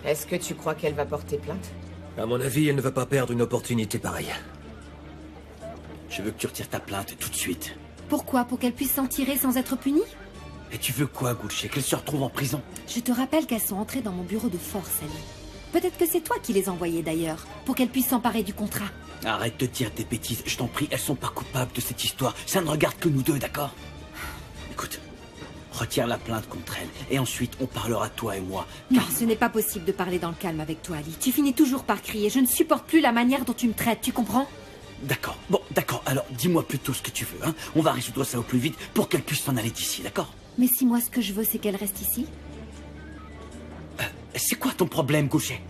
Est-ce que tu crois qu'elle va porter plainte? À mon avis, elle ne va pas perdre une opportunité pareille. Je veux que tu retires ta plainte tout de suite. Pourquoi? Pour qu'elle puisse s'en tirer sans être punie? Et tu veux quoi, Gulche? Qu'elle se retrouve en prison? Je te rappelle qu'elles sont entrées dans mon bureau de force, Ali. Peut-être que c'est toi qui les envoyais d'ailleurs, pour qu'elles puissent s'emparer du contrat. Arrête de dire des bêtises, je t'en prie, elles sont pas coupables de cette histoire. Ça ne regarde que nous deux, d'accord? Écoute, retire la plainte contre elle, et ensuite on parlera toi et moi. Non, ce n'est pas possible de parler dans le calme avec toi, Ali. Tu finis toujours par crier. Je ne supporte plus la manière dont tu me traites, tu comprends? D'accord, bon, d'accord, alors dis-moi plutôt ce que tu veux, hein. On va résoudre ça au plus vite pour qu'elle puisse s'en aller d'ici, d'accord? Mais si moi ce que je veux c'est qu'elle reste ici? C'est quoi ton problème, Gulche?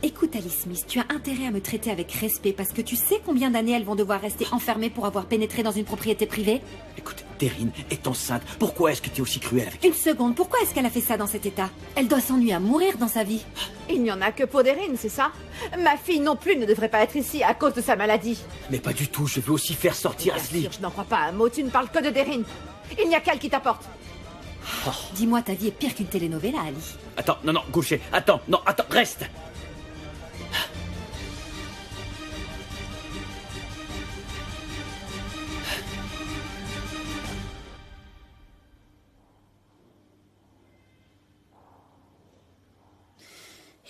Écoute Alice Smith, tu as intérêt à me traiter avec respect parce que tu sais combien d'années elles vont devoir rester enfermées pour avoir pénétré dans une propriété privée? Écoute, Derine est enceinte, pourquoi est-ce que tu es aussi cruel avec elle? Une seconde, pourquoi est-ce qu'elle a fait ça dans cet état? Elle doit s'ennuyer à mourir dans sa vie. Il n'y en a que pour Derine, c'est ça? Ma fille non plus ne devrait pas être ici à cause de sa maladie. Mais pas du tout, je veux aussi faire sortir Bien Ashley. sûr, je n'en crois pas un mot, tu ne parles que de Derine. Il n'y a qu'elle qui t'apporte. Dis-moi, ta vie est pire qu'une telenovela, Ali. Attends, non, Gulche, attends, reste.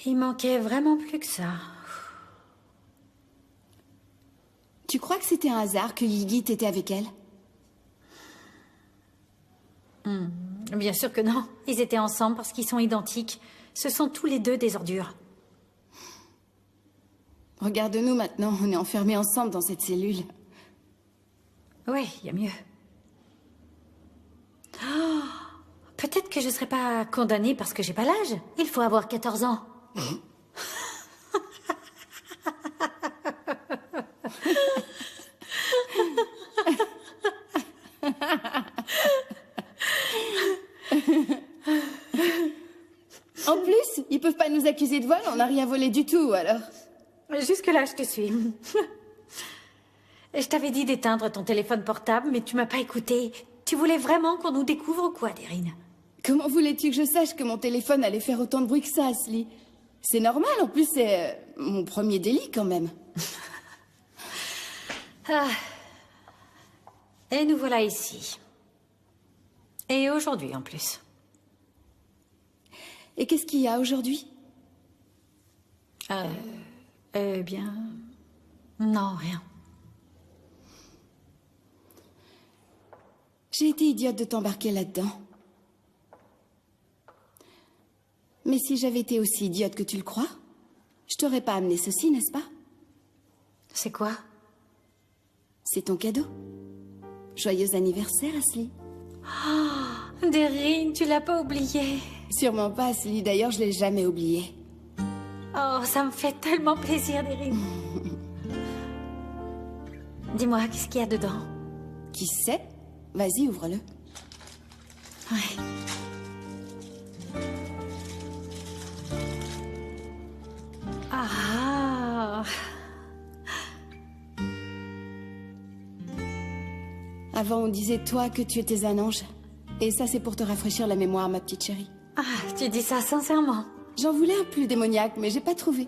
Il manquait vraiment plus que ça. Tu crois que c'était un hasard que Yigit était avec elle? Bien sûr que non. Ils étaient ensemble parce qu'ils sont identiques. Ce sont tous les deux des ordures. Regarde-nous maintenant, on est enfermés ensemble dans cette cellule. Ouais, il y a mieux. Oh, peut-être que je serai pas condamnée parce que j'ai pas l'âge. Il faut avoir 14 ans. En plus, ils peuvent pas nous accuser de vol, on n'a rien volé du tout, alors. Jusque-là, je te suis. Je t'avais dit d'éteindre ton téléphone portable, mais tu m'as pas écouté. Tu voulais vraiment qu'on nous découvre ou quoi, Derine? Comment voulais-tu que je sache que mon téléphone allait faire autant de bruit que ça, Ashley? C'est normal, en plus c'est mon premier délit quand même. Ah. Et nous voilà ici. Et aujourd'hui en plus. Et qu'est-ce qu'il y a aujourd'hui? Eh bien... Non, rien. J'ai été idiote de t'embarquer là-dedans. Mais si j'avais été aussi idiote que tu le crois, je t'aurais pas amené ceci, n'est-ce pas? C'est quoi? C'est ton cadeau. Joyeux anniversaire, Ashley. Oh, Derine, tu l'as pas oublié. Sûrement pas, Ashley. D'ailleurs, je l'ai jamais oublié. Oh, ça me fait tellement plaisir, Derine. Dis-moi, qu'est-ce qu'il y a dedans? Qui sait? Vas-y, ouvre-le. Ouais. Ah. Avant, on disait, toi, que tu étais un ange. Et ça, c'est pour te rafraîchir la mémoire, ma petite chérie. Ah, tu dis ça sincèrement? J'en voulais un plus démoniaque, mais j'ai pas trouvé.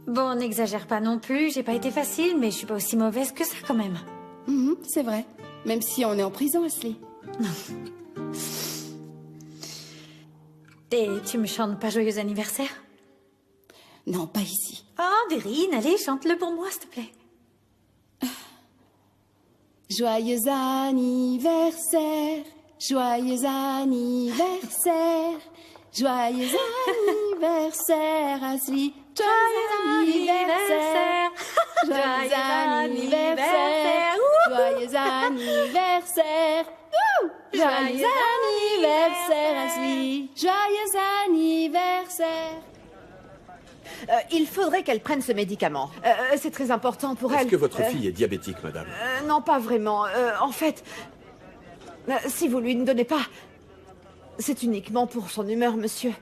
Bon, n'exagère pas non plus. J'ai pas été facile, mais je suis pas aussi mauvaise que ça quand même. C'est vrai. Même si on est en prison, Ashley. Et tu me chantes pas joyeux anniversaire? Non, pas ici. Oh, Derine, allez, chante-le pour moi, s'il te plaît. Joyeux anniversaire, joyeux anniversaire, joyeux anniversaire, Ashley. Joyeux anniversaire, joyeux anniversaire, joyeux anniversaire, joyeux anniversaire, Ashley. Joyeux anniversaire. Il faudrait qu'elle prenne ce médicament. C'est très important pour elle. Est-ce que votre fille est diabétique, madame? Non, pas vraiment. En fait, si vous lui ne donnez pas, c'est uniquement pour son humeur, monsieur.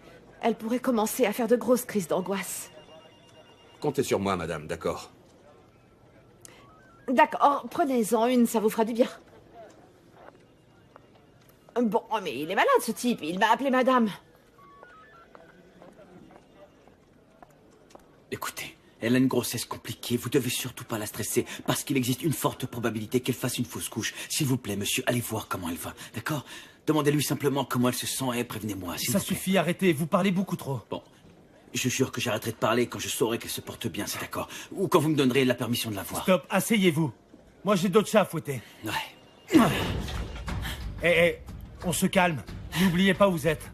Elle pourrait commencer à faire de grosses crises d'angoisse. Comptez sur moi, madame, d'accord? D'accord, prenez-en une, ça vous fera du bien. Bon, mais il est malade, ce type. Il m'a appelé madame. Écoutez, elle a une grossesse compliquée, vous devez surtout pas la stresser, parce qu'il existe une forte probabilité qu'elle fasse une fausse couche. S'il vous plaît, monsieur, allez voir comment elle va, d'accord? Demandez-lui simplement comment elle se sent et prévenez-moi, s'il Ça vous plaît. suffit, arrêtez, vous parlez beaucoup trop. Bon, je jure que j'arrêterai de parler quand je saurai qu'elle se porte bien, c'est d'accord? Ou quand vous me donnerez la permission de la voir. Stop, asseyez-vous. Moi j'ai d'autres chats à fouetter. Ouais. Eh, on se calme. N'oubliez pas où vous êtes.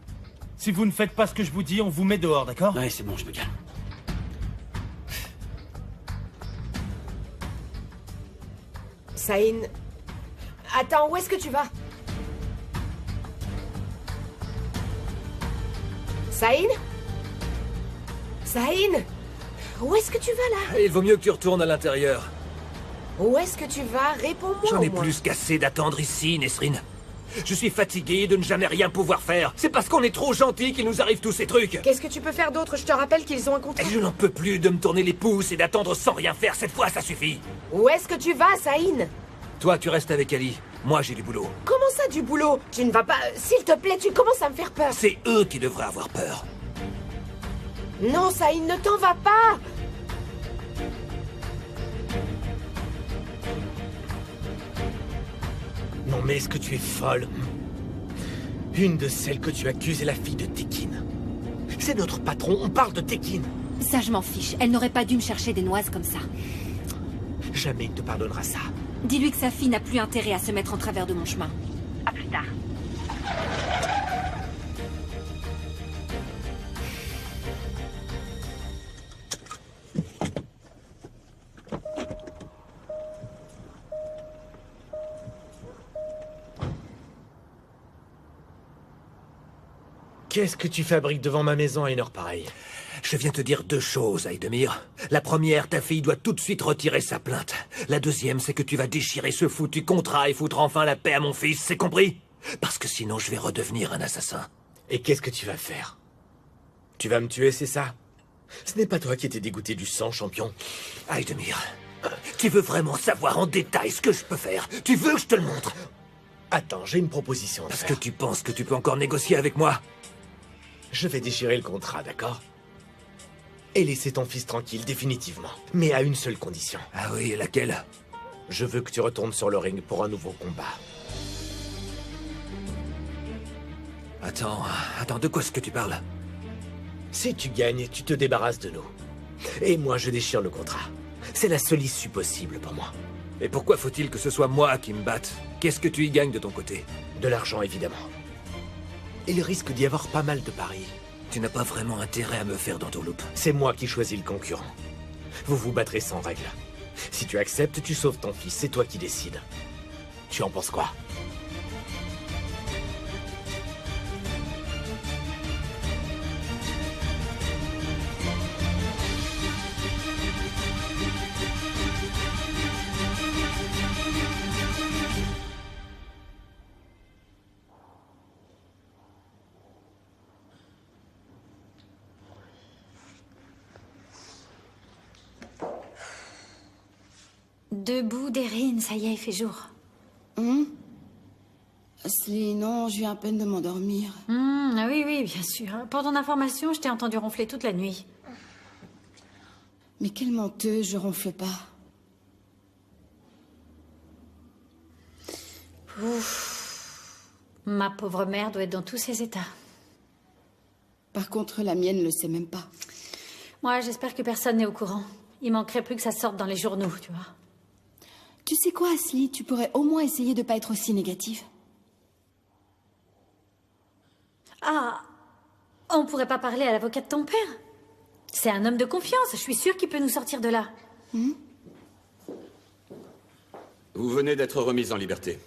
Si vous ne faites pas ce que je vous dis, on vous met dehors, d'accord? Ouais, c'est bon, je me calme. Saïn... Attends, où est-ce que tu vas? Saïn? Saïn? Où est-ce que tu vas, là? Il vaut mieux que tu retournes à l'intérieur. Où est-ce que tu vas? Réponds-moi, J'en ai au moins. plus qu'assez d'attendre ici, Nesrine. Je suis fatigué de ne jamais rien pouvoir faire. C'est parce qu'on est trop gentil qu'il nous arrive tous ces trucs. Qu'est-ce que tu peux faire d'autre? Je te rappelle qu'ils ont un contrat. Et je n'en peux plus de me tourner les pouces et d'attendre sans rien faire. Cette fois, ça suffit. Où est-ce que tu vas, Saïn? Toi, tu restes avec Ali. Moi, j'ai du boulot. Comment ça, du boulot? Tu ne vas pas... S'il te plaît, tu commences à me faire peur. C'est eux qui devraient avoir peur. Non, Saïn, ne t'en va pas. Non mais est-ce que tu es folle? Une de celles que tu accuses est la fille de Tekin. C'est notre patron, on parle de Tekin. Ça, je m'en fiche. Elle n'aurait pas dû me chercher des noises comme ça. Jamais il ne te pardonnera ça. Dis-lui que sa fille n'a plus intérêt à se mettre en travers de mon chemin. À plus tard. Qu'est-ce que tu fabriques devant ma maison à une heure pareille? Je viens te dire deux choses, Aïdemir. La première, ta fille doit tout de suite retirer sa plainte. La deuxième, c'est que tu vas déchirer ce foutu contrat et foutre enfin la paix à mon fils, c'est compris? Parce que sinon, je vais redevenir un assassin. Et qu'est-ce que tu vas faire? Tu vas me tuer, c'est ça? Ce n'est pas toi qui étais dégoûté du sang, champion. Aïdemir, tu veux vraiment savoir en détail ce que je peux faire? Tu veux que je te le montre? Attends, j'ai une proposition à Parce faire. que tu penses que tu peux encore négocier avec moi? Je vais déchirer le contrat, d'accord? Et laisser ton fils tranquille, définitivement. Mais à une seule condition. Ah oui, laquelle? Je veux que tu retournes sur le ring pour un nouveau combat. Attends, de quoi est-ce que tu parles? Si tu gagnes, tu te débarrasses de nous. Et moi, je déchire le contrat. C'est la seule issue possible pour moi. Et pourquoi faut-il que ce soit moi qui me batte? Qu'est-ce que tu y gagnes de ton côté? De l'argent, évidemment. Il risque d'y avoir pas mal de paris. Tu n'as pas vraiment intérêt à me faire d'entourloupe. C'est moi qui choisis le concurrent. Vous vous battrez sans règle. Si tu acceptes, tu sauves ton fils, c'est toi qui décides. Tu en penses quoi? Debout, Derine, ça y est, il fait jour. Asli, non, je viens à peine de m'endormir. Ah oui, bien sûr. Pour ton information, je t'ai entendu ronfler toute la nuit. Mais quelle menteuse, je ronfle pas. Ma pauvre mère doit être dans tous ses états. Par contre, la mienne le sait même pas. Moi, j'espère que personne n'est au courant. Il manquerait plus que ça sorte dans les journaux, tu vois. Tu sais quoi, Asli? Tu pourrais au moins essayer de pas être aussi négative. Ah, on pourrait pas parler à l'avocat de ton père? C'est un homme de confiance, je suis sûre qu'il peut nous sortir de là. Vous venez d'être remise en liberté.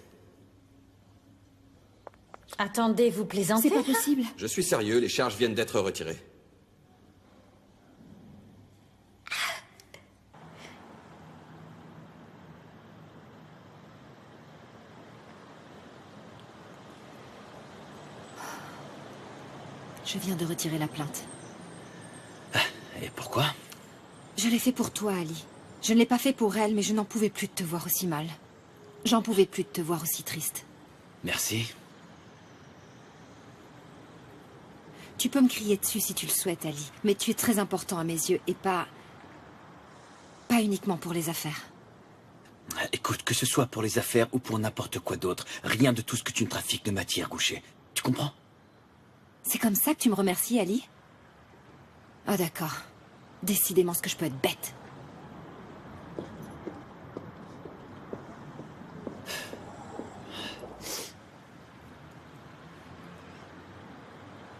Attendez, vous plaisantez? C'est pas possible. Je suis sérieux, les charges viennent d'être retirées. Je viens de retirer la plainte. Et pourquoi? Je l'ai fait pour toi, Ali. Je ne l'ai pas fait pour elle, mais je n'en pouvais plus de te voir aussi mal. J'en pouvais plus de te voir aussi triste. Merci. Tu peux me crier dessus si tu le souhaites, Ali. Mais tu es très important à mes yeux et pas uniquement pour les affaires. Écoute, que ce soit pour les affaires ou pour n'importe quoi d'autre, rien de tout ce que tu me trafiques ne m'attire, Goucher. Tu comprends? C'est comme ça que tu me remercies, Ali? Ah d'accord. Décidément ce que je peux être bête.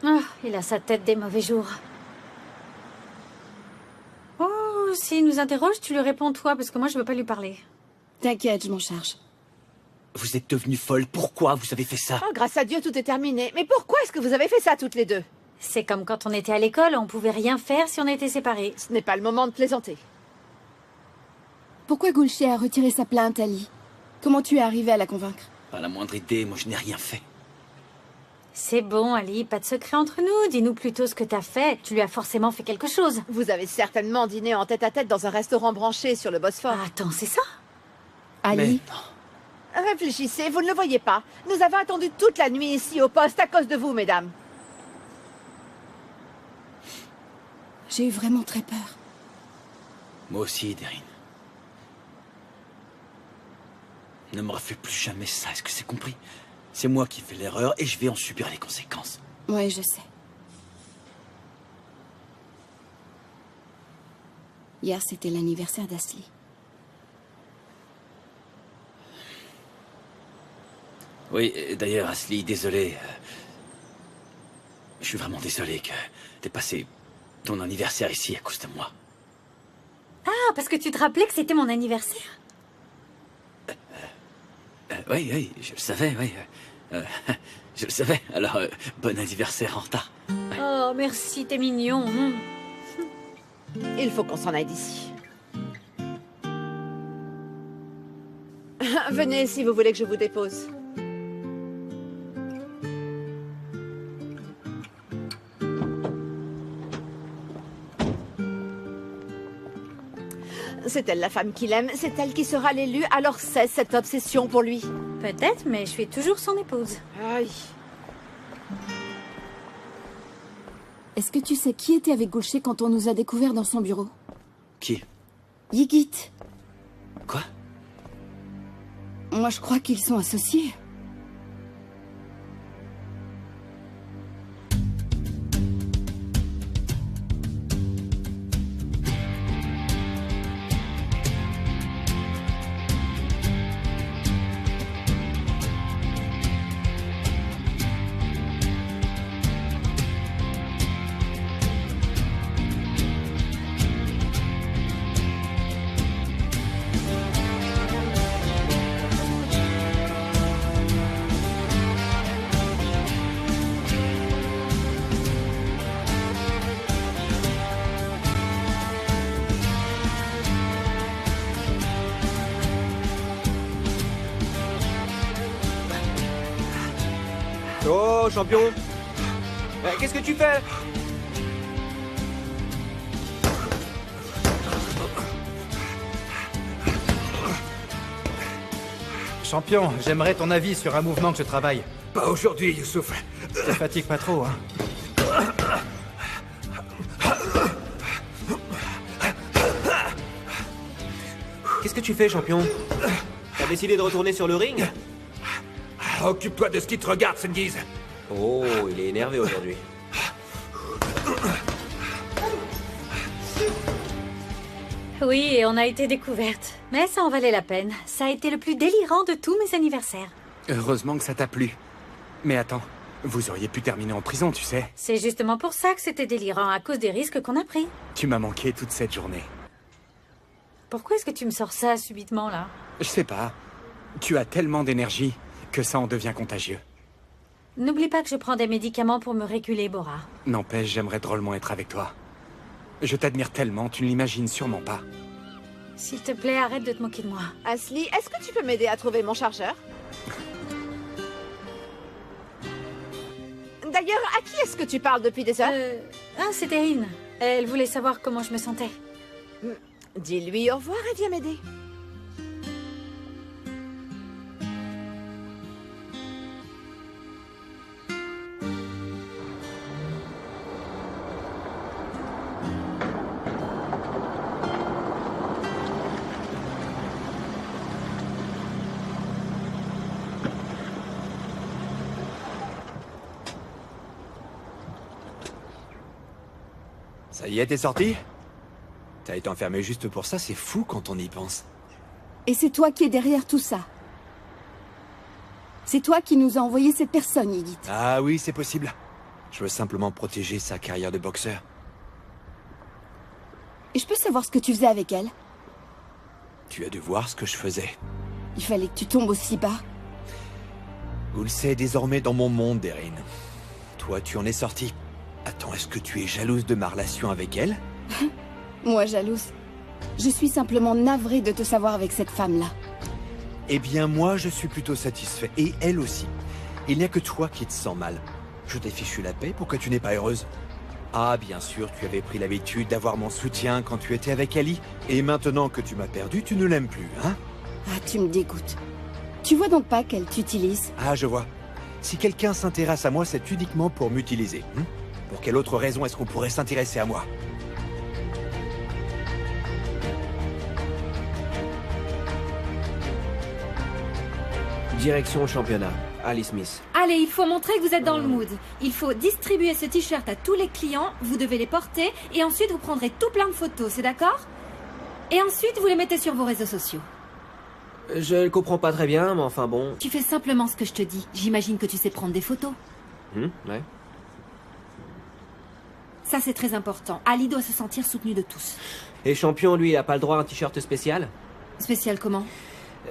Oh, il a sa tête des mauvais jours. Oh, s'il nous interroge, tu lui réponds toi, parce que moi je veux pas lui parler. T'inquiète, je m'en charge. Vous êtes devenue folle. Pourquoi vous avez fait ça? Oh, grâce à Dieu, tout est terminé. Mais pourquoi est-ce que vous avez fait ça toutes les deux? C'est comme quand on était à l'école, on pouvait rien faire si on était séparés. Ce n'est pas le moment de plaisanter. Pourquoi Gulché a retiré sa plainte, Ali? Comment tu es arrivé à la convaincre? Pas la moindre idée, moi je n'ai rien fait. C'est bon, Ali, pas de secret entre nous. Dis-nous plutôt ce que t'as fait. Tu lui as forcément fait quelque chose. Vous avez certainement dîné en tête-à-tête dans un restaurant branché sur le Bosphore. Ah, attends, c'est ça? Ali? Réfléchissez, vous ne le voyez pas. Nous avons attendu toute la nuit ici au poste à cause de vous, mesdames. J'ai eu vraiment très peur. Moi aussi, Derine. Ne me refais plus jamais ça, est-ce que c'est compris? C'est moi qui fais l'erreur et je vais en subir les conséquences. Ouais, je sais. Hier, c'était l'anniversaire d'Asli. Oui, d'ailleurs, Asli, désolé. Je suis vraiment désolé que t'aies passé ton anniversaire ici à cause de moi. Ah, parce que tu te rappelais que c'était mon anniversaire? Oui, je le savais, oui. Je le savais. Alors, bon anniversaire en retard. Oh, merci, t'es mignon. Il faut qu'on s'en aille d'ici. Venez si vous voulez que je vous dépose. C'est elle la femme qu'il aime, c'est elle qui sera l'élue, alors cesse cette obsession pour lui. Peut-être, mais je suis toujours son épouse. Aïe. Est-ce que tu sais qui était avec Gulché quand on nous a découverts dans son bureau? Qui? Yigit. Quoi? Moi, je crois qu'ils sont associés. Oh, champion! Qu'est-ce que tu fais? Champion, j'aimerais ton avis sur un mouvement que je travaille. Pas aujourd'hui, Youssouf. Ça fatigue pas trop, hein? Qu'est-ce que tu fais, champion? T'as décidé de retourner sur le ring? Occupe-toi de ce qui te regarde, Sengiz. Oh, il est énervé aujourd'hui. Oui, et on a été découverte. Mais ça en valait la peine. Ça a été le plus délirant de tous mes anniversaires. Heureusement que ça t'a plu. Mais attends, vous auriez pu terminer en prison, tu sais. C'est justement pour ça que c'était délirant, à cause des risques qu'on a pris. Tu m'as manqué toute cette journée. Pourquoi est-ce que tu me sors ça subitement, là? Je sais pas. Tu as tellement d'énergie que ça en devient contagieux. N'oublie pas que je prends des médicaments pour me réguler, Bora. N'empêche, j'aimerais drôlement être avec toi. Je t'admire tellement, tu ne l'imagines sûrement pas. S'il te plaît, arrête de te moquer de moi. Asli, est-ce que tu peux m'aider à trouver mon chargeur? D'ailleurs, à qui est-ce que tu parles depuis des heures? Ah, c'est Erin. Elle voulait savoir comment je me sentais. Dis-lui au revoir et viens m'aider. Ça y est, t'es sorti? T'as été enfermé juste pour ça, c'est fou quand on y pense. Et c'est toi qui es derrière tout ça. C'est toi qui nous a envoyé cette personne, Edith. Ah oui, c'est possible. Je veux simplement protéger sa carrière de boxeur. Et je peux savoir ce que tu faisais avec elle? Tu as dû voir ce que je faisais. Il fallait que tu tombes aussi bas. Goulsey est désormais dans mon monde, Erin. Toi, tu en es sorti. Attends, est-ce que tu es jalouse de ma relation avec elle? Moi, jalouse. Je suis simplement navrée de te savoir avec cette femme-là. Eh bien, moi, je suis plutôt satisfait. Et elle aussi. Il n'y a que toi qui te sens mal. Je t'ai fichu la paix pour que tu n'es pas heureuse. Ah, bien sûr, tu avais pris l'habitude d'avoir mon soutien quand tu étais avec Ali. Et maintenant que tu m'as perdu, tu ne l'aimes plus, hein? Ah, tu me dégoûtes. Tu vois donc pas qu'elle t'utilise? Ah, je vois. Si quelqu'un s'intéresse à moi, c'est uniquement pour m'utiliser. Pour quelle autre raison est-ce qu'on pourrait s'intéresser à moi? Direction championnat. Ali Smith. Allez, il faut montrer que vous êtes dans le mood. Il faut distribuer ce t-shirt à tous les clients, vous devez les porter, et ensuite vous prendrez tout plein de photos, c'est d'accord? Et ensuite vous les mettez sur vos réseaux sociaux. Je le comprends pas très bien, mais enfin bon... Tu fais simplement ce que je te dis. J'imagine que tu sais prendre des photos. Ouais. Ça c'est très important. Ali doit se sentir soutenu de tous. Et champion, lui, il a pas le droit à un t-shirt spécial? Spécial comment?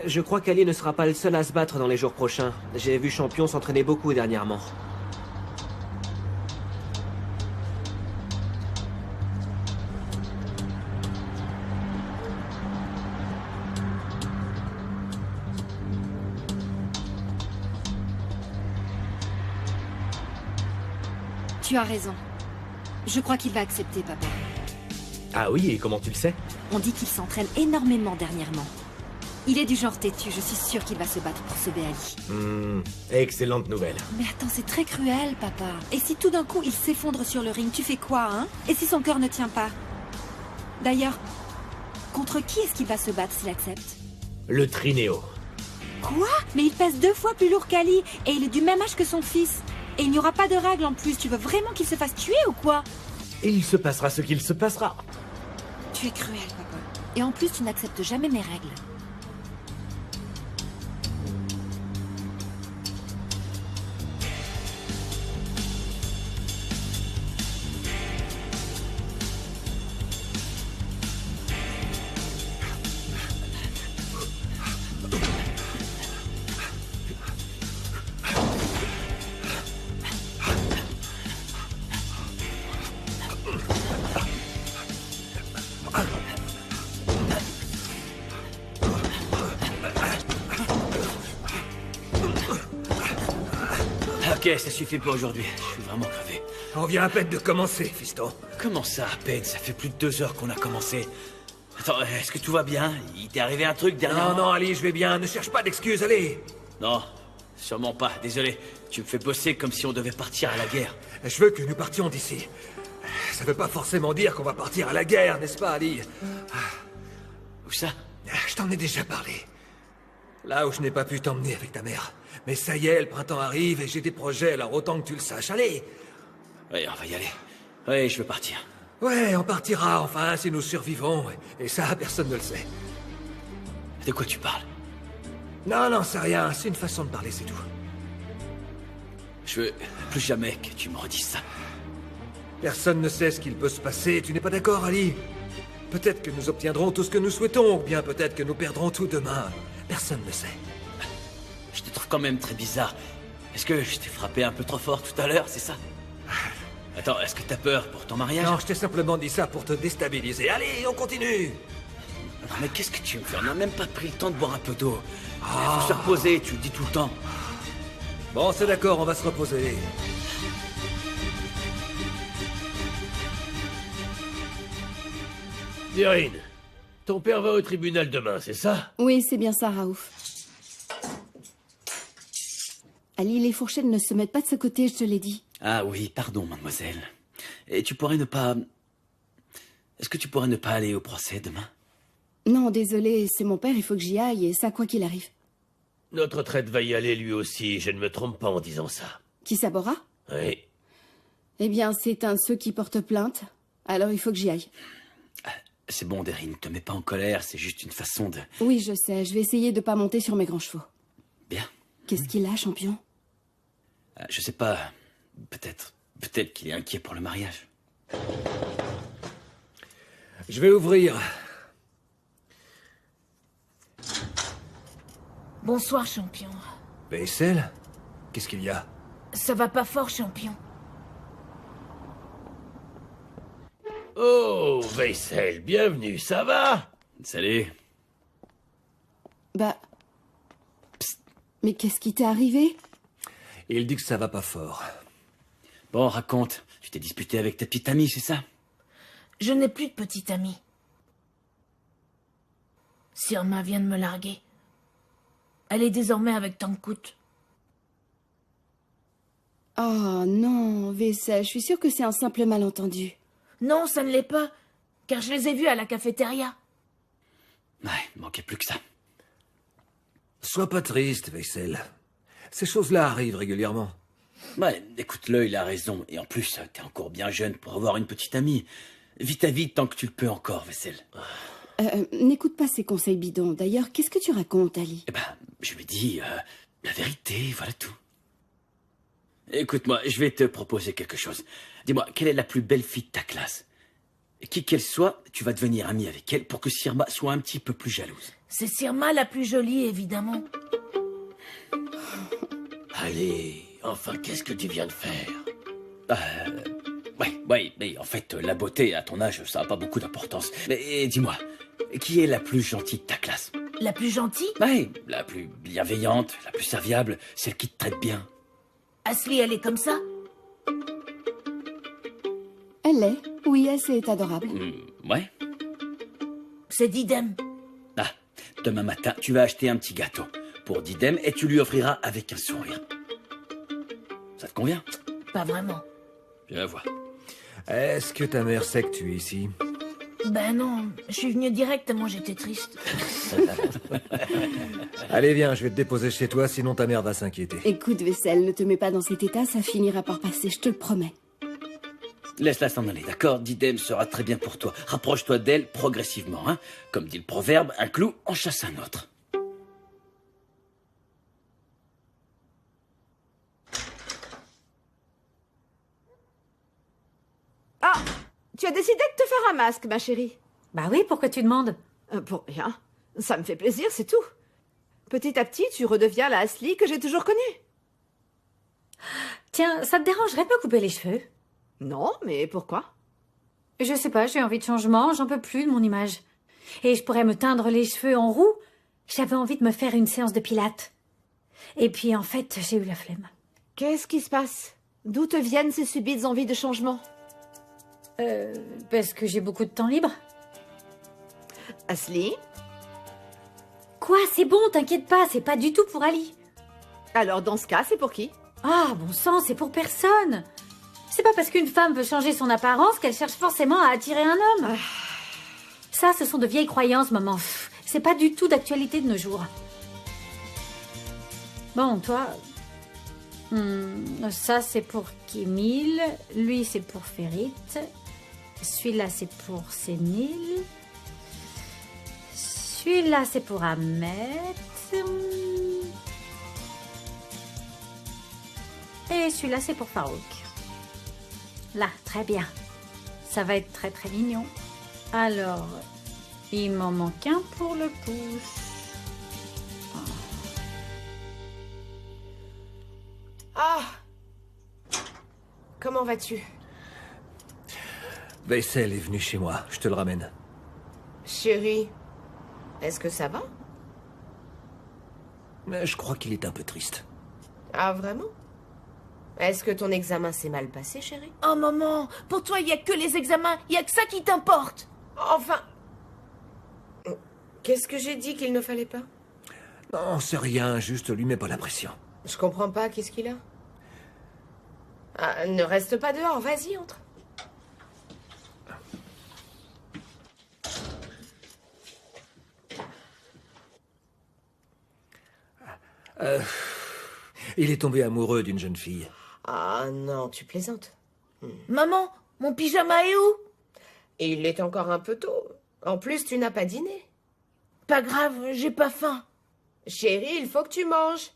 Je crois qu'Ali ne sera pas le seul à se battre dans les jours prochains. J'ai vu champion s'entraîner beaucoup dernièrement. Tu as raison. Je crois qu'il va accepter, papa. Ah oui, et comment tu le sais? On dit qu'il s'entraîne énormément dernièrement. Il est du genre têtu, je suis sûre qu'il va se battre pour sauver Ali. Excellente nouvelle. Mais attends, c'est très cruel, papa. Et si tout d'un coup il s'effondre sur le ring, tu fais quoi, hein? Et si son cœur ne tient pas? D'ailleurs, contre qui est-ce qu'il va se battre s'il accepte? Le Trinéo. Quoi? Mais il pèse 2 fois plus lourd qu'Ali, et il est du même âge que son fils. Et il n'y aura pas de règles en plus, tu veux vraiment qu'il se fasse tuer ou quoi? Il se passera ce qu'il se passera. Tu es cruel, papa. Et en plus, tu n'acceptes jamais mes règles. Ok, ça suffit pour aujourd'hui. Je suis vraiment crevé. On vient à peine de commencer, fiston. Comment ça, à peine? Ça fait plus de 2 heures qu'on a commencé. Attends, est-ce que tout va bien? Il t'est arrivé un truc derrière? Non, Ali, je vais bien. Ne cherche pas d'excuses, allez. Non, sûrement pas. Désolé. Tu me fais bosser comme si on devait partir à la guerre. Je veux que nous partions d'ici. Ça veut pas forcément dire qu'on va partir à la guerre, n'est-ce pas, Ali? Où ça? Je t'en ai déjà parlé. Là où je n'ai pas pu t'emmener avec ta mère. Mais ça y est, le printemps arrive et j'ai des projets, alors autant que tu le saches. Allez! Oui, on va y aller. Oui, je veux partir. Ouais, on partira, enfin, si nous survivons. Et ça, personne ne le sait. De quoi tu parles? Non, c'est rien. C'est une façon de parler, c'est tout. Je veux plus jamais que tu me redises ça. Personne ne sait ce qu'il peut se passer. Tu n'es pas d'accord, Ali? Peut-être que nous obtiendrons tout ce que nous souhaitons, ou bien peut-être que nous perdrons tout demain. Personne ne sait. Je te trouve quand même très bizarre. Est-ce que je t'ai frappé un peu trop fort tout à l'heure, c'est ça? Attends, est-ce que t'as peur pour ton mariage? Non, je t'ai simplement dit ça pour te déstabiliser. Allez, on continue! Non, mais qu'est-ce que tu me fais? On n'a même pas pris le temps de boire un peu d'eau. Faut se reposer, tu le dis tout le temps. Bon, c'est d'accord, on va se reposer. Erin, ton père va au tribunal demain, c'est ça? Oui, c'est bien ça, Raouf. Ali, les fourchettes ne se mettent pas de ce côté, je te l'ai dit. Ah oui, pardon, mademoiselle. Et tu pourrais ne pas... Est-ce que tu pourrais ne pas aller au procès demain? Non, désolé, c'est mon père, il faut que j'y aille, et ça, quoi qu'il arrive. Notre traite va y aller lui aussi, je ne me trompe pas en disant ça. Qui Sabora? Oui. Eh bien, c'est un de ceux qui porte plainte. Alors il faut que j'y aille. C'est bon, Derry, ne te mets pas en colère, c'est juste une façon de... Oui, je sais, je vais essayer de pas monter sur mes grands chevaux. Bien. Qu'est-ce qu'il a, champion? Je sais pas, peut-être qu'il est inquiet pour le mariage. Je vais ouvrir. Bonsoir, champion. Vaisselle? Qu'est-ce qu'il y a? Ça va pas fort, champion. Oh, Vaisselle, bienvenue, ça va? Salut. Bah... Psst. Mais qu'est-ce qui t'est arrivé? Il dit que ça va pas fort. Bon, raconte. Tu t'es disputé avec ta petite amie, c'est ça? Je n'ai plus de petite amie. Sirma vient de me larguer. Elle est désormais avec Tankut. Oh non, Vaisselle, je suis sûre que c'est un simple malentendu. Non, ça ne l'est pas, car je les ai vus à la cafétéria. Ouais, il manquait plus que ça. Sois pas triste, Vaisselle. Ces choses-là arrivent régulièrement. Ouais, écoute-le, il a raison. Et en plus, t'es encore bien jeune pour avoir une petite amie. Vis ta vie tant que tu le peux encore, Vaisselle. N'écoute pas ces conseils bidons. D'ailleurs, qu'est-ce que tu racontes, Ali? Eh ben, je lui dis la vérité, voilà tout. Écoute-moi, je vais te proposer quelque chose. Dis-moi, quelle est la plus belle fille de ta classe? Qui qu'elle soit, tu vas devenir ami avec elle pour que Sirma soit un petit peu plus jalouse. C'est Sirma la plus jolie, évidemment. Allez, enfin, qu'est-ce que tu viens de faire? Ouais, mais en fait, la beauté, à ton âge, ça n'a pas beaucoup d'importance. Mais dis-moi, qui est la plus gentille de ta classe? La plus gentille? Ouais, la plus bienveillante, la plus serviable, celle qui te traite bien. Asli, elle est comme ça? Elle l'est. Oui, elle, c'est adorable. Ouais. C'est Didem. Ah, demain matin, tu vas acheter un petit gâteau pour Didem et tu lui offriras avec un sourire. Ça te convient? Pas vraiment. Je la vois. Est-ce que ta mère sait que tu es ici? Ben non, je suis venu direct tellement j'étais triste. Allez, viens, je vais te déposer chez toi, sinon ta mère va s'inquiéter. Écoute, Vaisselle, ne te mets pas dans cet état, ça finira par passer, je te le promets. Laisse-la s'en aller, d'accord? Didem sera très bien pour toi. Rapproche-toi d'elle progressivement, hein. Comme dit le proverbe, un clou en chasse un autre. Ah! Tu as décidé de te faire un masque, ma chérie. Bah oui, pourquoi tu demandes? Pour rien. Ça me fait plaisir, c'est tout. Petit à petit, tu redeviens la Asli que j'ai toujours connue. Tiens, ça te dérangerait de me couper les cheveux? Non, mais pourquoi? Je sais pas, j'ai envie de changement, j'en peux plus de mon image. Et je pourrais me teindre les cheveux en roux. J'avais envie de me faire une séance de pilates. Et puis, en fait, j'ai eu la flemme. Qu'est-ce qui se passe? D'où te viennent ces subites envies de changement? Parce que j'ai beaucoup de temps libre. Asli? Quoi? C'est bon, t'inquiète pas, c'est pas du tout pour Ali. Alors, dans ce cas, c'est pour qui? Ah, bon sang, c'est pour personne. C'est pas parce qu'une femme veut changer son apparence qu'elle cherche forcément à attirer un homme. Ça, ce sont de vieilles croyances, maman. C'est pas du tout d'actualité de nos jours. Bon, toi... ça, c'est pour Kémil. Lui, c'est pour Ferit. Celui-là, c'est pour Sénil. Celui-là, c'est pour Ahmet. Et celui-là, c'est pour Farouk. Là, très bien. Ça va être très très mignon. Alors, il m'en manque un pour le pouce. Ah! Comment vas-tu? Vaisselle est venu chez moi, je te le ramène. Chérie, est-ce que ça va? Mais je crois qu'il est un peu triste. Ah, vraiment? Est-ce que ton examen s'est mal passé, chérie? Oh, maman, pour toi, il n'y a que les examens, il n'y a que ça qui t'importe. Enfin... Qu'est-ce que j'ai dit qu'il ne fallait pas? Non, c'est rien, juste lui mets pas la pression. Je comprends pas, qu'est-ce qu'il a? Ah, ne reste pas dehors, vas-y, entre. Il est tombé amoureux d'une jeune fille. Ah non, tu plaisantes. Maman, mon pyjama est où? Il est encore un peu tôt. En plus, tu n'as pas dîné. Pas grave, j'ai pas faim. Chérie, il faut que tu manges.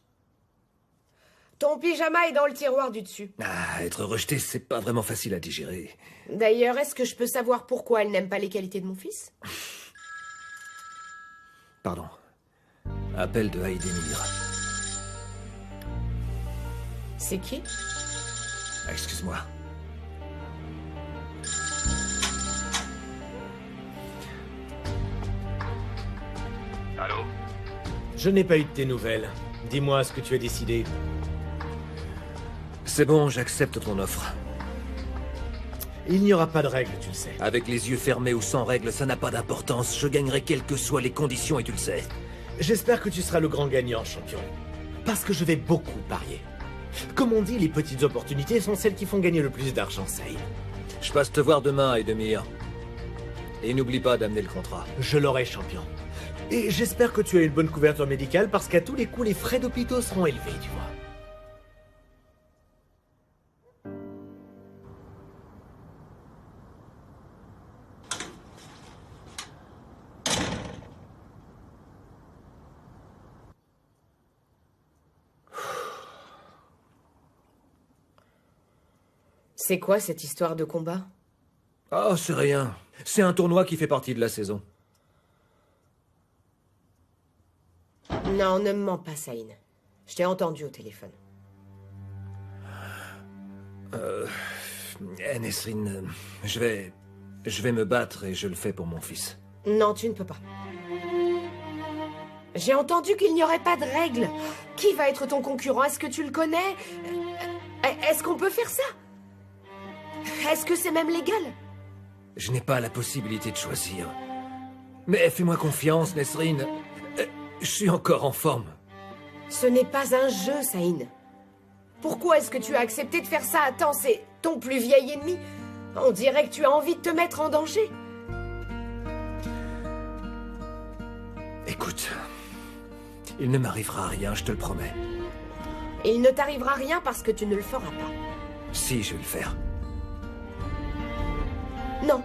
Ton pyjama est dans le tiroir du dessus. Ah, être rejeté, c'est pas vraiment facile à digérer. D'ailleurs, est-ce que je peux savoir pourquoi elle n'aime pas les qualités de mon fils? Pardon. Appel de Aïdémir. C'est qui? Excuse-moi. Allô? Je n'ai pas eu de tes nouvelles. Dis-moi ce que tu as décidé. C'est bon, j'accepte ton offre. Il n'y aura pas de règles, tu le sais. Avec les yeux fermés ou sans règles, ça n'a pas d'importance. Je gagnerai quelles que soient les conditions et tu le sais. J'espère que tu seras le grand gagnant, champion. Parce que je vais beaucoup parier. Comme on dit, les petites opportunités sont celles qui font gagner le plus d'argent, Saïd. Je passe te voir demain, Aïdémir. Et n'oublie pas d'amener le contrat. Je l'aurai, champion. Et j'espère que tu as une bonne couverture médicale parce qu'à tous les coups, les frais d'hôpitaux seront élevés, tu vois. C'est quoi cette histoire de combat? Oh, c'est rien. C'est un tournoi qui fait partie de la saison. Non, ne me mens pas, Saïn. Je t'ai entendu au téléphone. Nesrine, je vais me battre et je le fais pour mon fils. Non, tu ne peux pas. J'ai entendu qu'il n'y aurait pas de règles. Qui va être ton concurrent? Est-ce que tu le connais? Est-ce qu'on peut faire ça? Est-ce que c'est même légal? Je n'ai pas la possibilité de choisir. Mais fais-moi confiance, Nesrine. Je suis encore en forme. Ce n'est pas un jeu, Saïn. Pourquoi est-ce que tu as accepté de faire ça? Attends, c'est ton plus vieil ennemi. On dirait que tu as envie de te mettre en danger. Écoute, il ne m'arrivera rien, je te le promets. Et il ne t'arrivera rien parce que tu ne le feras pas. Si, je vais le faire. Non.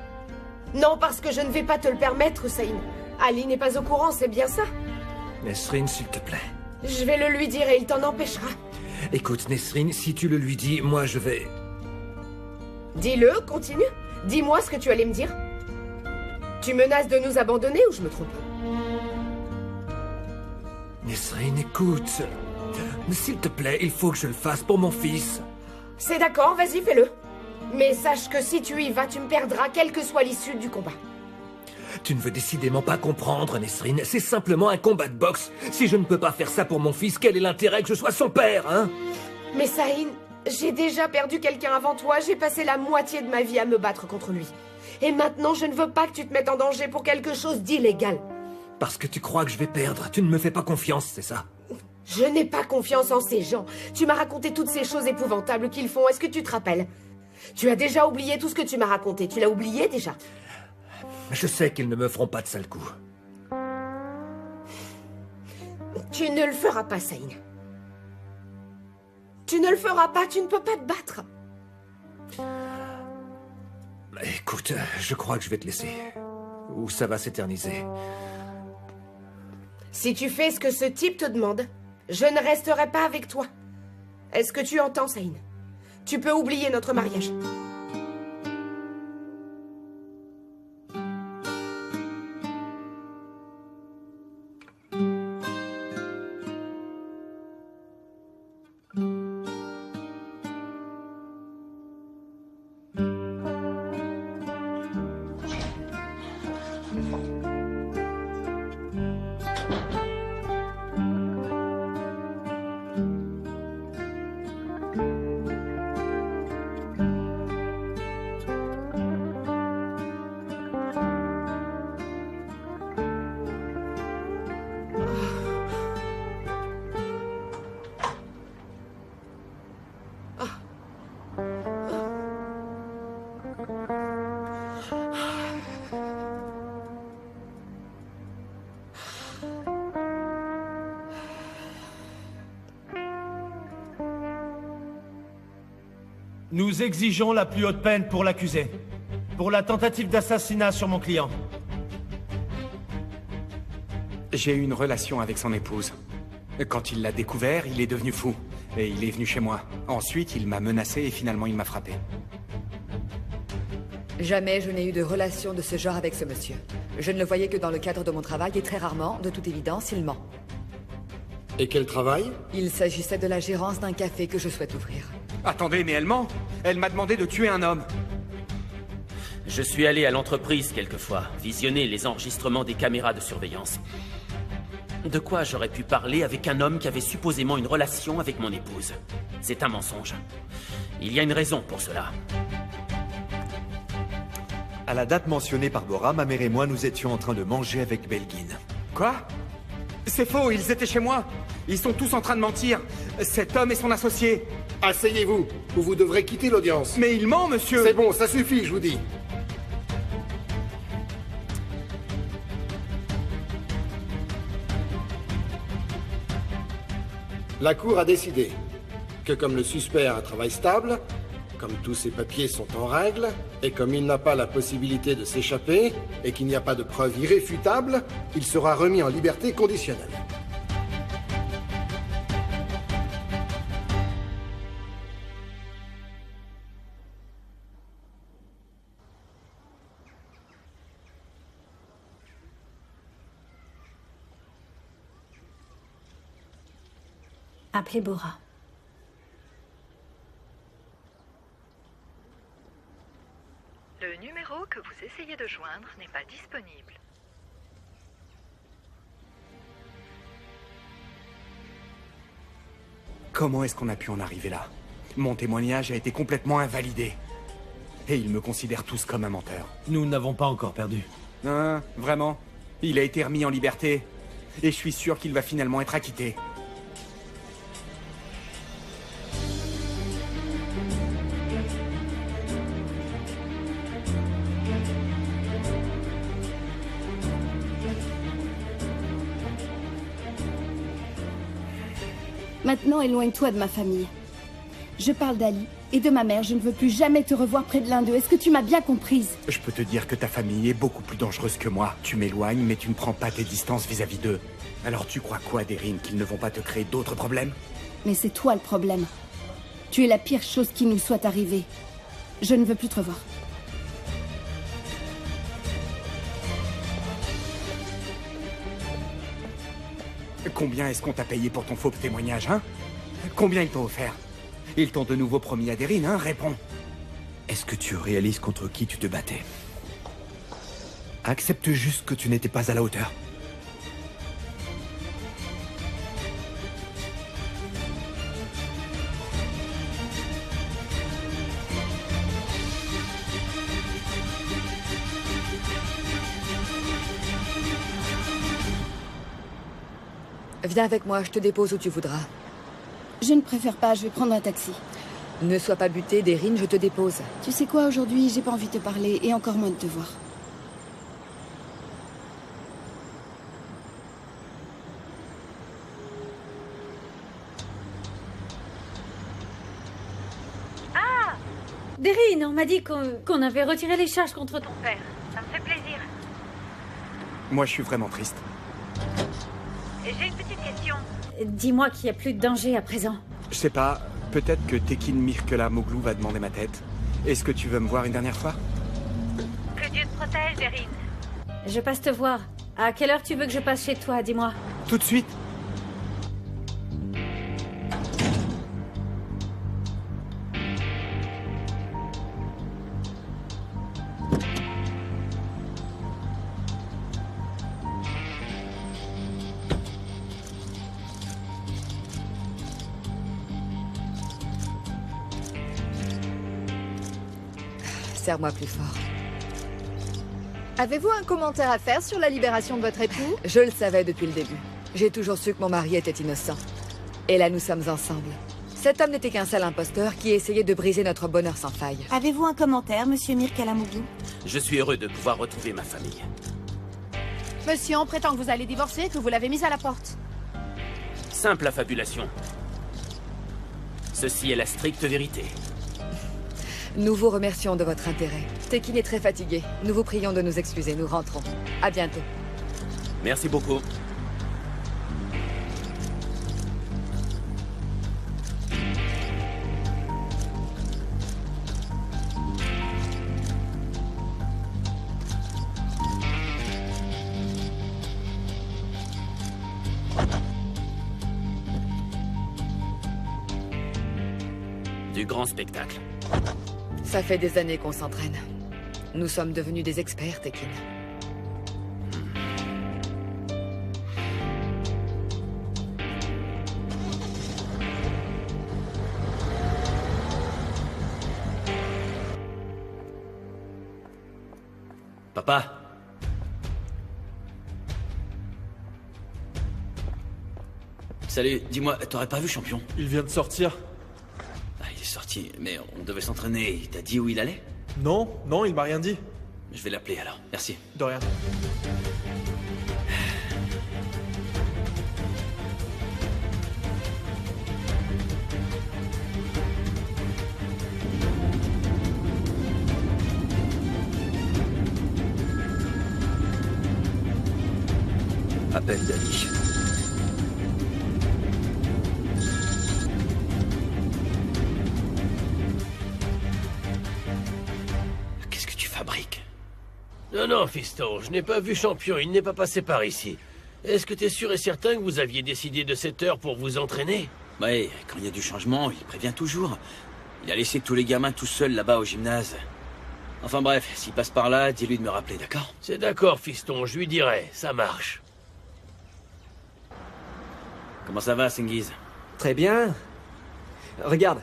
Non, parce que je ne vais pas te le permettre, Saïn. Ali n'est pas au courant, c'est bien ça? Nesrine, s'il te plaît. Je vais le lui dire et il t'en empêchera. Écoute, Nesrine, si tu le lui dis, moi je vais... Dis-le, continue. Dis-moi ce que tu allais me dire. Tu menaces de nous abandonner ou je me trompe? Nesrine, écoute. Mais s'il te plaît, il faut que je le fasse pour mon fils. C'est d'accord, vas-y, fais-le. Mais sache que si tu y vas, tu me perdras, quelle que soit l'issue du combat. Tu ne veux décidément pas comprendre, Nesrine. C'est simplement un combat de boxe. Si je ne peux pas faire ça pour mon fils, quel est l'intérêt que je sois son père, hein? Mais Saïn, j'ai déjà perdu quelqu'un avant toi. J'ai passé la moitié de ma vie à me battre contre lui. Et maintenant, je ne veux pas que tu te mettes en danger pour quelque chose d'illégal. Parce que tu crois que je vais perdre. Tu ne me fais pas confiance, c'est ça? Je n'ai pas confiance en ces gens. Tu m'as raconté toutes ces choses épouvantables qu'ils font. Est-ce que tu te rappelles? Tu as déjà oublié tout ce que tu m'as raconté. Tu l'as oublié déjà? Je sais qu'ils ne me feront pas de sale coup. Tu ne le feras pas, Saïn. Tu ne le feras pas, tu ne peux pas te battre. Écoute, je crois que je vais te laisser. Ou ça va s'éterniser. Si tu fais ce que ce type te demande, je ne resterai pas avec toi. Est-ce que tu entends, Saïn? Tu peux oublier notre mariage. Nous exigeons la plus haute peine pour l'accusé. Pour la tentative d'assassinat sur mon client. J'ai eu une relation avec son épouse. Quand il l'a découvert, il est devenu fou. Et il est venu chez moi. Ensuite, il m'a menacé et finalement, il m'a frappé. Jamais je n'ai eu de relation de ce genre avec ce monsieur. Je ne le voyais que dans le cadre de mon travail et très rarement, de toute évidence, il ment. Et quel travail? Il s'agissait de la gérance d'un café que je souhaite ouvrir. Attendez, mais elle ment. Elle m'a demandé de tuer un homme. Je suis allé à l'entreprise quelquefois, visionner les enregistrements des caméras de surveillance. De quoi j'aurais pu parler avec un homme qui avait supposément une relation avec mon épouse? C'est un mensonge. Il y a une raison pour cela. À la date mentionnée par Bora, ma mère et moi, nous étions en train de manger avec Belgin. Quoi? C'est faux, ils étaient chez moi. Ils sont tous en train de mentir. Cet homme est son associé. Asseyez-vous, ou vous devrez quitter l'audience. Mais il ment, monsieur. C'est bon, ça suffit, je vous dis. La Cour a décidé que comme le suspect a un travail stable, comme tous ses papiers sont en règle, et comme il n'a pas la possibilité de s'échapper, et qu'il n'y a pas de preuves irréfutables, il sera remis en liberté conditionnelle. Appelez Bora. Le numéro que vous essayez de joindre n'est pas disponible. Comment est-ce qu'on a pu en arriver là? Mon témoignage a été complètement invalidé. Et ils me considèrent tous comme un menteur. Nous n'avons pas encore perdu. Hein, vraiment? Il a été remis en liberté. Et je suis sûr qu'il va finalement être acquitté. Maintenant, éloigne-toi de ma famille. Je parle d'Ali et de ma mère. Je ne veux plus jamais te revoir près de l'un d'eux. Est-ce que tu m'as bien comprise? Je peux te dire que ta famille est beaucoup plus dangereuse que moi. Tu m'éloignes, mais tu ne prends pas tes distances vis-à-vis d'eux. Alors tu crois quoi, Deryn, qu'ils ne vont pas te créer d'autres problèmes? Mais c'est toi le problème. Tu es la pire chose qui nous soit arrivée. Je ne veux plus te revoir. Combien est-ce qu'on t'a payé pour ton faux témoignage, hein? Combien ils t'ont offert? Ils t'ont de nouveau promis à Deryn, hein? Réponds. Est-ce que tu réalises contre qui tu te battais? Accepte juste que tu n'étais pas à la hauteur. Viens avec moi, je te dépose où tu voudras. Je ne préfère pas, je vais prendre un taxi. Ne sois pas buté, Deryn, je te dépose. Tu sais quoi, aujourd'hui, j'ai pas envie de te parler, et encore moins de te voir. Ah! Deryn, on m'a dit qu'on avait retiré les charges contre ton père. Ça me fait plaisir. Moi, je suis vraiment triste. J'ai une petite question. Dis-moi qu'il n'y a plus de danger à présent. Je sais pas, peut-être que Tekin Mirkela Moglou va demander ma tête. Est-ce que tu veux me voir une dernière fois? Que Dieu te protège, Deryn. Je passe te voir. À quelle heure tu veux que je passe chez toi, dis-moi? Tout de suite. Serre-moi plus fort. Avez-vous un commentaire à faire sur la libération de votre époux? Je le savais depuis le début. J'ai toujours su que mon mari était innocent. Et là, nous sommes ensemble. Cet homme n'était qu'un sale imposteur qui essayait de briser notre bonheur sans faille. Avez-vous un commentaire, monsieur Mirkela Moglou? Je suis heureux de pouvoir retrouver ma famille. Monsieur, on prétend que vous allez divorcer et que vous l'avez mise à la porte. Simple affabulation. Ceci est la stricte vérité. Nous vous remercions de votre intérêt. Tekin est très fatigué. Nous vous prions de nous excuser. Nous rentrons. À bientôt. Merci beaucoup. Du grand spectacle. Ça fait des années qu'on s'entraîne. Nous sommes devenus des experts, Tekin. Papa? Salut, dis-moi, t'aurais pas vu Champion? Il vient de sortir. Ah, il est sorti, mais on devait s'entraîner. Il t'a dit où il allait? Non, non, il m'a rien dit. Je vais l'appeler alors, merci. De rien. Appelle Dali. Qu'est-ce que tu fabriques? Non, non, fiston, je n'ai pas vu Champion, il n'est pas passé par ici. Est-ce que t'es sûr et certain que vous aviez décidé de cette heure pour vous entraîner? Ouais, quand il y a du changement, il prévient toujours. Il a laissé tous les gamins tout seuls là-bas au gymnase. Enfin bref, s'il passe par là, dis-lui de me rappeler, d'accord? C'est d'accord, fiston, je lui dirai, ça marche. Comment ça va, Sengiz? Très bien. Regarde.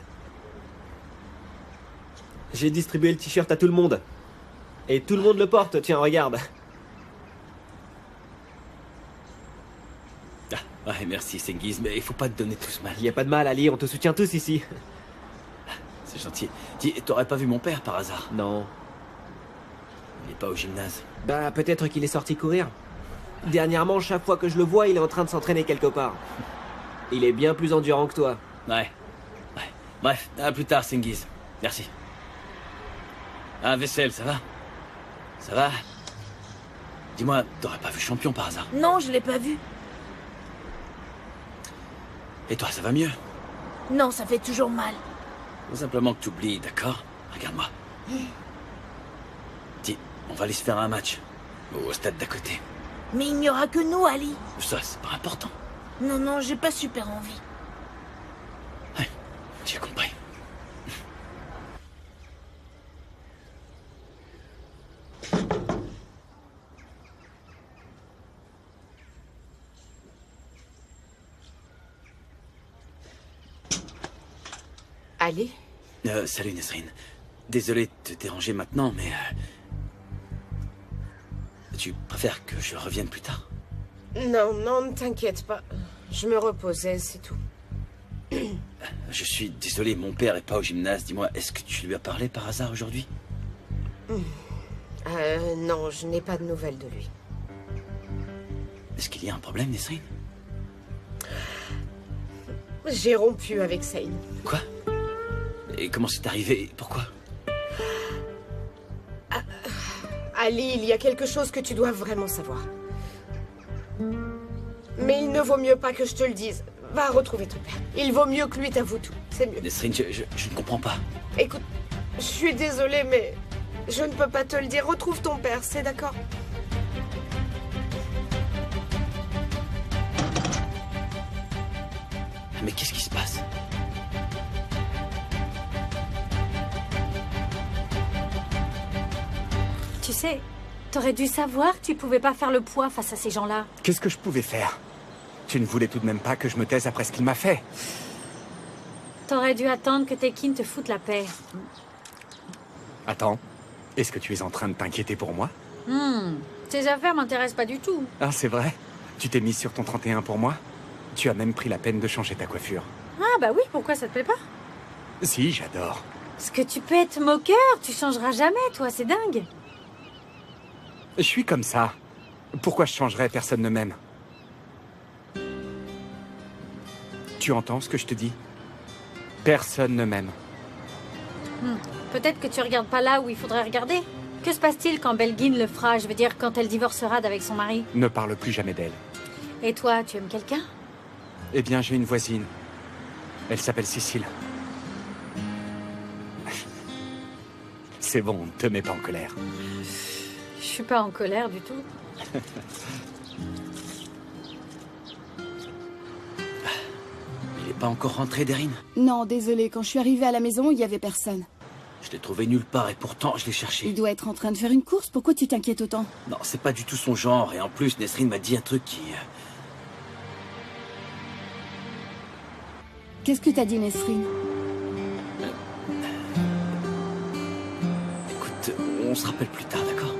J'ai distribué le t-shirt à tout le monde. Et tout le monde le porte, tiens, regarde. Ah, ouais, merci, Sengiz, mais il faut pas te donner tout ce mal. Y a pas de mal, Ali, on te soutient tous ici. C'est gentil. Dis, t'aurais pas vu mon père par hasard? Non. Il est pas au gymnase. Bah, peut-être qu'il est sorti courir. Dernièrement, chaque fois que je le vois, il est en train de s'entraîner quelque part. Il est bien plus endurant que toi. Ouais. Bref, à plus tard, Sengiz. Merci. Ah, vaisselle, ça va? Ça va? Dis-moi, t'aurais pas vu Champion par hasard? Non, je l'ai pas vu. Et toi, ça va mieux? Non, ça fait toujours mal. Faut simplement que t'oublies, d'accord? Regarde-moi. Dis, on va aller se faire un match. Au stade d'à côté. Mais il n'y aura que nous, Ali. Ça, c'est pas important. Non, non, j'ai pas super envie. Ouais, j'ai compris. Ali? Salut Nesrine. Désolé de te déranger maintenant, mais... Tu préfères que je revienne plus tard? Non, non, ne t'inquiète pas. Je me reposais, c'est tout. Je suis désolé, mon père est pas au gymnase. Dis-moi, est-ce que tu lui as parlé par hasard aujourd'hui? Non, je n'ai pas de nouvelles de lui. Est-ce qu'il y a un problème, Nesrine? J'ai rompu avec Saïd. Quoi? Et comment c'est arrivé? Pourquoi? Ali, il y a quelque chose que tu dois vraiment savoir. Mais il ne vaut mieux pas que je te le dise. Va retrouver ton père. Il vaut mieux que lui t'avoue tout. C'est mieux. Nesrine, je ne comprends pas. Écoute, je suis désolée, mais je ne peux pas te le dire. Retrouve ton père, c'est d'accord? Mais qu'est-ce qui se passe? Tu sais, t'aurais dû savoir que tu pouvais pas faire le poids face à ces gens-là. Qu'est-ce que je pouvais faire? Tu ne voulais tout de même pas que je me taise après ce qu'il m'a fait. T'aurais dû attendre que Tekin te foute la paix. Attends, est-ce que tu es en train de t'inquiéter pour moi? Tes affaires m'intéressent pas du tout. Ah, c'est vrai? Tu t'es mise sur ton 31 pour moi? Tu as même pris la peine de changer ta coiffure. Ah bah oui, pourquoi ça te plaît pas? Si, j'adore. Est-ce que tu peux être moqueur? Tu changeras jamais, toi, c'est dingue. Je suis comme ça. Pourquoi je changerais? Personne ne m'aime. Tu entends ce que je te dis? Personne ne m'aime. Peut-être que tu regardes pas là où il faudrait regarder. Que se passe-t-il quand Belgin le fera? Je veux dire, quand elle divorcera d'avec son mari. Ne parle plus jamais d'elle. Et toi, tu aimes quelqu'un? Eh bien, j'ai une voisine. Elle s'appelle Cécile. C'est bon, ne te mets pas en colère. Je suis pas en colère du tout. Il est pas encore rentré, Deryn? Non, désolé, quand je suis arrivée à la maison, il y avait personne. Je l'ai trouvé nulle part et pourtant je l'ai cherché. Il doit être en train de faire une course, pourquoi tu t'inquiètes autant? Non, c'est pas du tout son genre, et en plus, Nesrine m'a dit un truc qui... Qu'est-ce que t'as dit, Nesrine? Écoute, on se rappelle plus tard, d'accord?